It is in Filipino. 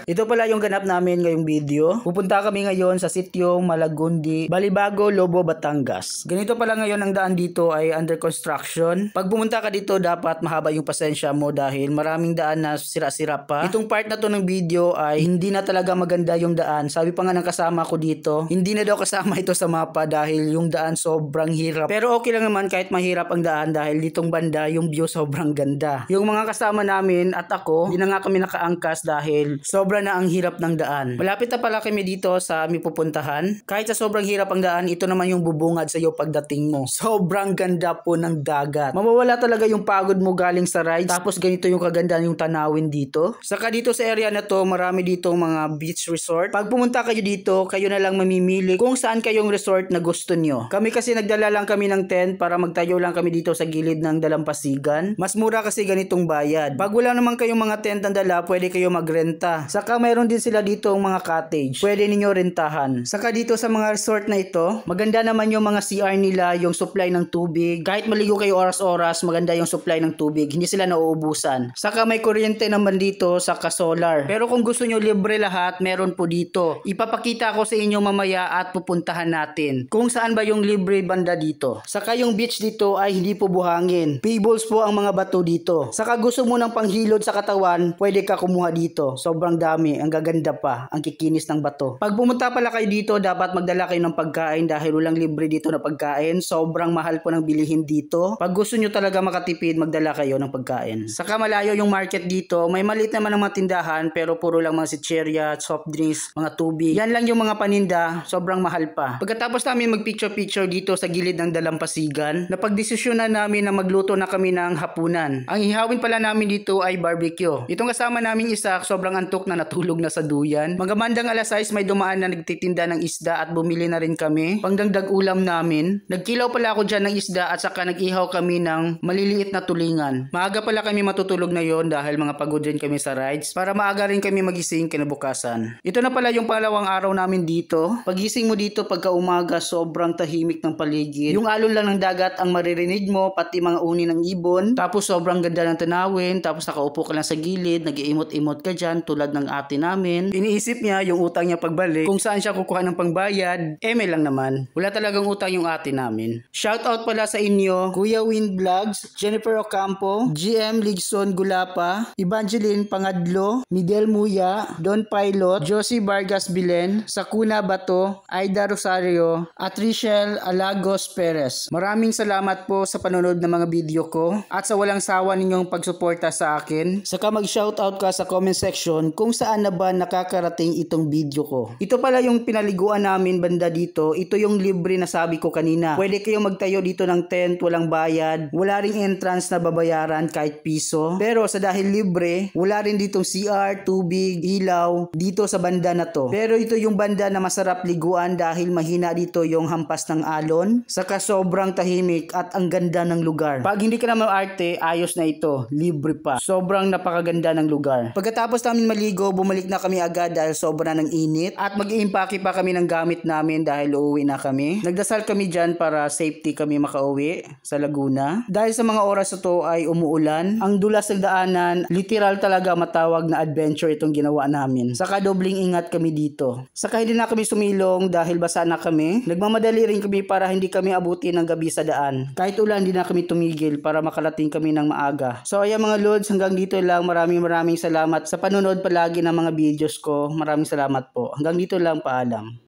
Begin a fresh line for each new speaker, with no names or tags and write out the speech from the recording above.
Ito pala yung ganap namin ngayong video. Pupunta kami ngayon sa sityong Malagundi, Balibago, Lobo, Batangas. Ganito pala ngayon ang daan dito ay under construction. Pag pumunta ka dito dapat mahaba yung pasensya mo dahil maraming daan na sira-sira pa. Itong part na to ng video ay hindi na talaga maganda yung daan. Sabi pa nga ng kasama ko dito, hindi na daw kasama ito sa mapa dahil yung daan sobrang hirap. Pero okay lang naman kahit mahirap ang daan dahil ditong banda yung view sobrang ganda. Yung mga kasama namin at ako, hindi na nga kami nakaangkas dahil sobra na ang hirap ng daan. Malapit na pala kami dito sa aming pupuntahan. Kahit sa sobrang hirap ang daan, ito naman yung bubungad sa iyo pagdating mo. Sobrang ganda po ng dagat. Mawawala talaga yung pagod mo galing sa rides. Tapos ganito yung kagandahan yung tanawin dito. Saka dito sa area na to, marami dito mga beach resort. Pag pumunta kayo dito, kayo na lang mamimili kung saan kayong resort na gusto nyo. Kami kasi nagdala lang kami ng tent para magtayo lang kami dito sa gilid ng dalampasigan. Mas mura kasi ganitong bayad. Pag wala naman kayong mga tent na dala, pwede kayo magrenta. Saka mayroon din sila dito ang mga cottage. Pwede ninyo rentahan. Saka dito sa mga resort na ito, maganda naman yung mga CR nila, yung supply ng tubig. Kahit maligo kayo oras-oras, maganda yung supply ng tubig. Hindi sila nauubusan. Saka may kuryente naman dito, saka solar. Pero kung gusto nyo libre lahat, meron po dito. Ipapakita ko sa inyo mamaya at pupuntahan natin kung saan ba yung libre banda dito. Saka yung beach dito ay hindi po buhangin. Pebbles po ang mga bato dito. Saka gusto mo ng panghilod sa katawan, pwede ka kumuha dito. Sobrang dami, ang gaganda pa, ang kikinis ng bato. Pag pumunta pala kayo dito, dapat magdala kayo ng pagkain dahil walang libre dito na pagkain. Sobrang mahal po ng bilihin dito. Pag gusto nyo talaga makatipid, magdala kayo ng pagkain. Saka malayo yung market dito. May maliit naman ng mga tindahan pero puro lang mga sitserya, soft drinks, mga tubig. Yan lang yung mga paninda, sobrang mahal pa. Pagkatapos namin magpicture-picture dito sa gilid ng dalampasigan, napagdesisyonan namin na magluto na kami ng hapunan. Ang ihawin pala namin dito ay barbecue. Itong kasama namin isa, sobrang antok na natulog na sa duyan. Mga bandang alas 6 may dumaan na nagtitinda ng isda at bumili na rin kami. Pangdagdag ulam namin. Nagkilaw pala ako dyan ng isda at saka nag-ihaw kami ng maliliit na tulingan. Maaga pala kami matutulog na yon dahil mga pagod rin kami sa rides para maaga rin kami magising kinabukasan. Ito na pala yung pangalawang araw namin dito. Pagising mo dito pagka umaga sobrang tahimik ng paligid. Yung alon lang ng dagat ang maririnig mo pati mga uni ng ibon. Tapos sobrang ganda ng tanawin. Tapos nakaupo ka lang sa gilid, nag-iimot-imot ka dyan tulad ng ate namin. Iniisip niya yung utang niya pagbalik, kung saan siya kukuha ng pangbayad, may lang naman. Wala talagang utang yung ate namin. Shoutout pala sa inyo, Kuya Wind Vlogs, Jennifer Ocampo, GM Ligson Gulapa, Evangeline Pangadlo, Miguel Muya, Don Pilot, Josie Vargas Bilen, Sakuna Bato, Aida Rosario, at Richelle Alagos Perez. Maraming salamat po sa panonood ng mga video ko at sa walang sawa ninyong pagsuporta sa akin. Saka mag-shoutout ka sa comment section kung saan na ba nakakarating itong video ko. Ito pala yung pinaliguan namin banda dito. Ito yung libre na sabi ko kanina. Pwede kayong magtayo dito ng tent, walang bayad. Wala ring entrance na babayaran kahit piso. Pero sa dahil libre, wala rin ditong CR, tubig, ilaw dito sa banda na to. Pero ito yung banda na masarap liguan dahil mahina dito yung hampas ng alon. Saka sobrang tahimik at ang ganda ng lugar. Pag hindi ka naman arte, ayos na ito. Libre pa. Sobrang napakaganda ng lugar. Pagkatapos namin maligo, bumalik na kami agad dahil sobra ng init at mag-iimpake pa kami ng gamit namin dahil uuwi na kami. Nagdasal kami dyan para safety kami makauwi sa Laguna. Dahil sa mga oras na to ay umuulan, ang dulas ng daanan, literal talaga matawag na adventure itong ginawa namin. Saka dobling ingat kami dito. Saka hindi na kami sumilong dahil basa na kami. Nagmamadali rin kami para hindi kami abutin ng gabi sa daan. Kahit ulan, hindi na kami tumigil para makarating kami ng maaga. So ayan mga lods, hanggang dito lang. Maraming salamat sa panonood palagi ng mga videos ko. Maraming salamat po. Hanggang dito lang, paalam.